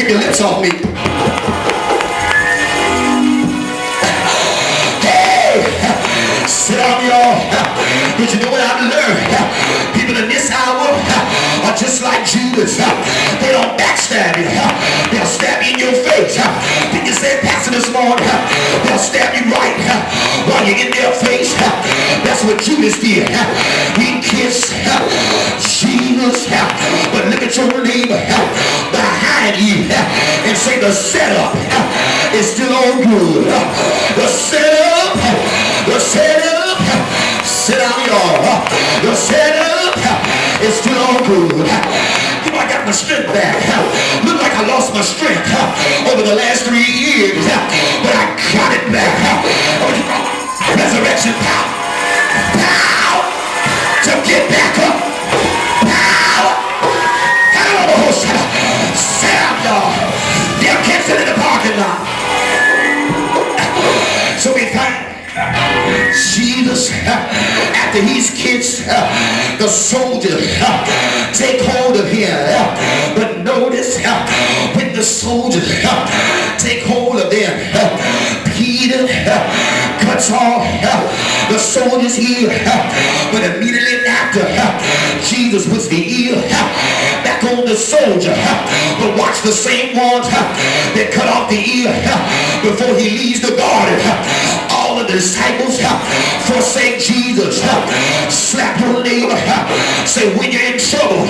Take your lips off me. Hey, sit down, y'all. But you know what I've learned? People in this hour are just like Judas. They don't backstab you. They'll stab you in your face. Did you say, Pastor, this morning? They'll stab you right while you're in their face. That's what Judas did. He kissed Jesus. But look at your neighbor behind you and say the setup is still all good. The setup, sit down, y'all. The setup is still all good. You know, I got my strength back. Look like I lost my strength over the last 3 years, but I got it back. Resurrection power. Power to get back up. Power. Sit down, y'all. They'll catch it in the parking lot. So we find Jesus, after he's kissed, the soldiers take hold of him. But notice when the soldiers take hold of them, Peter cuts off the soldier's ear. But immediately after, Jesus puts the ear back on the soldier. But watch, the same ones that cut off the ear before he leaves the garden. All of the disciples forsake Jesus. Slap your neighbor. Say, when you're in trouble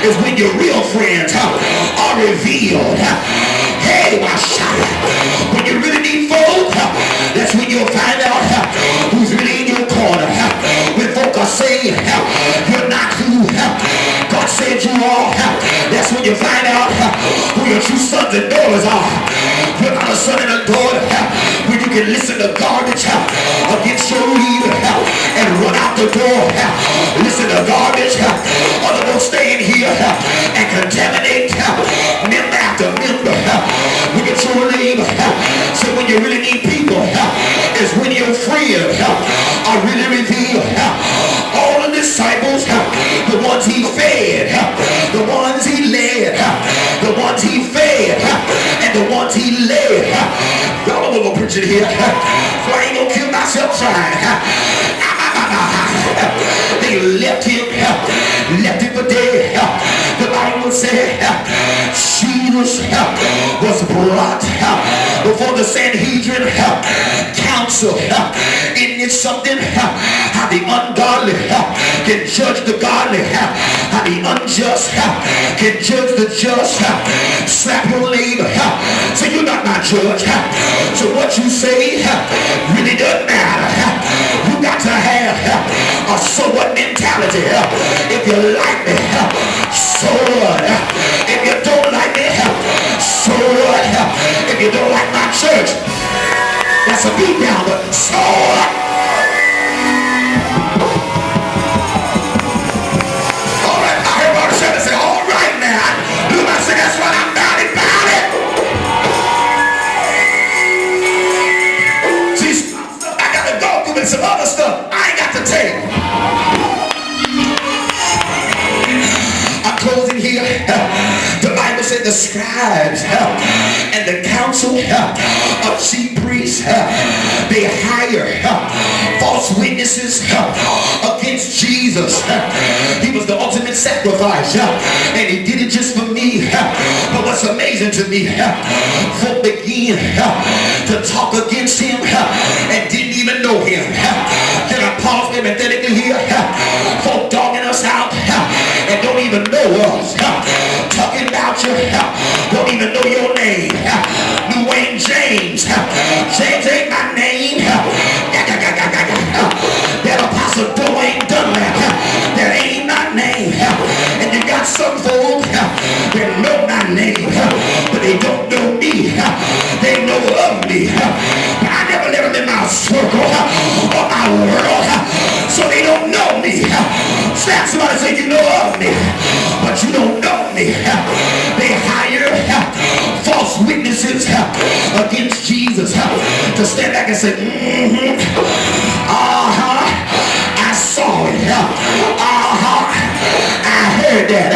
is when your real friends are revealed. Hey, my shot. When you really need folk, that's when you'll find out who's really in your corner. When folk are saying you're not who God said you are, that's when you find out who your true sons and daughters are. You're not a son and a daughter when you can listen to garbage against your leader and run out the door. Listen to garbage. Other don't stay in here and contaminate member after member. Look at your neighbor. So when you really need people is when your friends are really revealed. All the disciples, the ones he fed, the ones he led, the ones he fed, and the ones he led. Y'all don't want to preach it here, so I ain't gonna kill myself trying. They left him for dead. The Bible said Jesus was brought before the Sanhedrin council. Isn't it something how the ungodly can judge the godly, how the unjust can judge the just? Slap your neighbor. So you're not my judge. So what you say really doesn't matter. You got to have a so what mentality. If you like me, so what? If you don't like me, so what? If you don't like my church, that's a beat down, but so what? All right, I heard Brother Shepard say, all right now. You might say that's what I'm about it. See, I got to go through with some other stuff I ain't got to take. Closing here, the Bible said the scribes and the council of chief priests, they hire false witnesses against Jesus. He was the ultimate sacrifice, and he did it just for me. But what's amazing to me, folk began to talk against him and didn't even know him. Can I pause parenthetically here? Folk dogging us out and don't even know us, talking about you, don't even know your name. Nuwayne James ain't my name. That Apostle Dunlap, that ain't my name. And you got some folk that know my name, but they don't know me. They know of me, but I never let them in my circle or my world, so they don't know me. Slap somebody and say, you know of me, but you don't know me. They hire false witnesses against Jesus to stand back and say, I saw it. I heard that.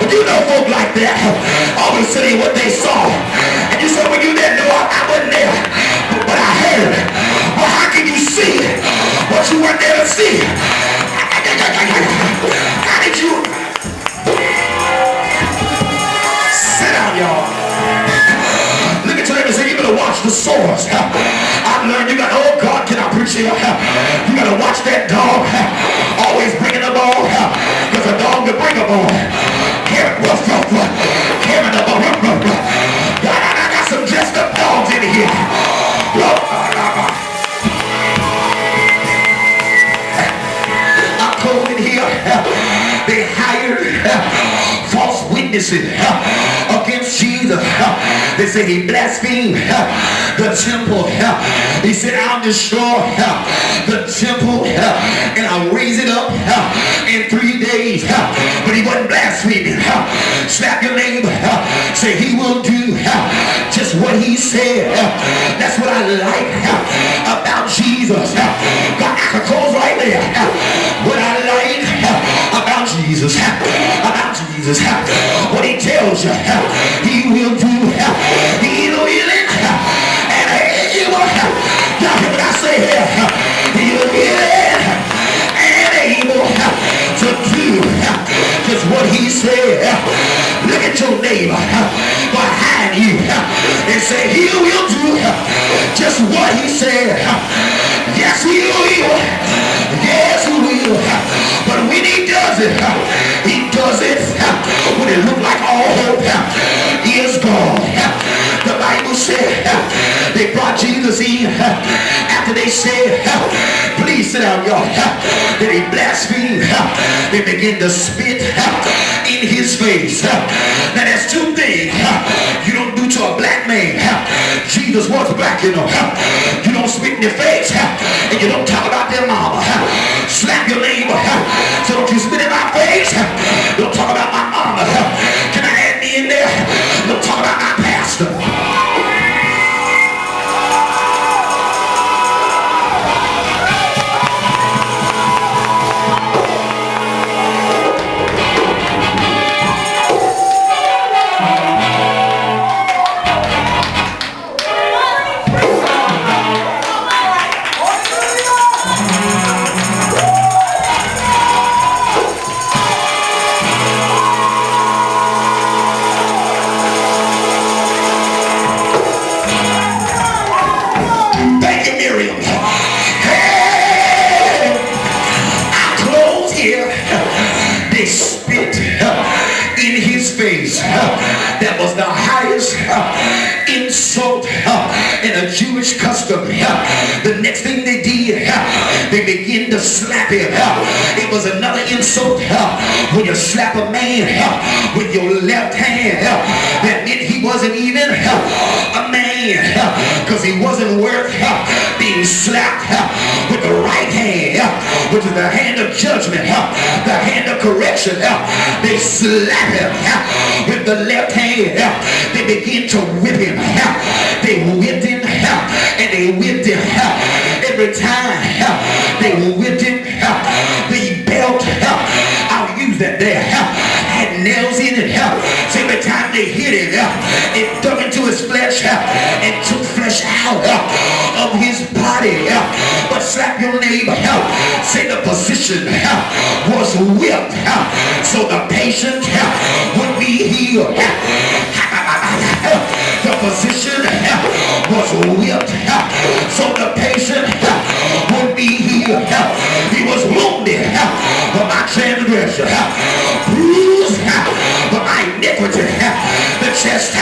But you know folk like that always tell you what they saw. And you say, well, you didn't know I wasn't there. But I heard. Well, how can you see what you weren't there to see? How did you? Sit down, y'all. Look at your neighbor and say, you better watch the sores. I've learned you got, oh God, can I preach here? You gotta watch that dog. Always bringing the ball. Because a dog can bring a ball. Carrying the ball. I got some dressed up dogs in here. I'm cold in here. They hired false witnesses against Jesus. They say he blasphemed the temple. He said, I'll destroy the temple and I'll raise it up in 3 days. But he wasn't blaspheming. Slap your neighbor. Say he will do just what he said. That's what I like about Jesus. Got the clothes right there. What I like about Jesus, what he tells you, he will do. He will heal it, and he will. Y'all hear what I say here? He will heal it, and able to do just what he said. Look at your neighbor behind you and say, he will do just what he said. Yes, he will. Yes, he will. But when he does it when it looked like all hope is gone. The Bible said they brought Jesus in after they said, please sit down, y'all. Then he blasphemed. They began to spit in his face. Now there's two things you don't do to a black man. Jesus was black, you know. You don't spit in their face and you don't talk about their mama. Slap your neighbor. So don't you spit in my face. Don't talk about my mama. Can I add me in there? Don't talk about my pastor. That was the highest insult in a Jewish custom. The next thing they did, they began to slap him. It was another insult when you slap a man with your left hand. That meant he wasn't even a man, because he wasn't worth being slapped with the right hand, which is the hand of judgment, the hand of correction. They slap him with the left hand. They begin to whip him. They whipped him and they whipped him. Every time they whipped him, the belt, I'll use that there, had nails in it. So every time they hit him, it dug into his flesh and took flesh out of his body. But slap your neighbor. Say the position was whipped so the patient would be healed. The physician was whipped so the patient would be healed. He was wounded for my transgression, bruised for my iniquity. The chastisement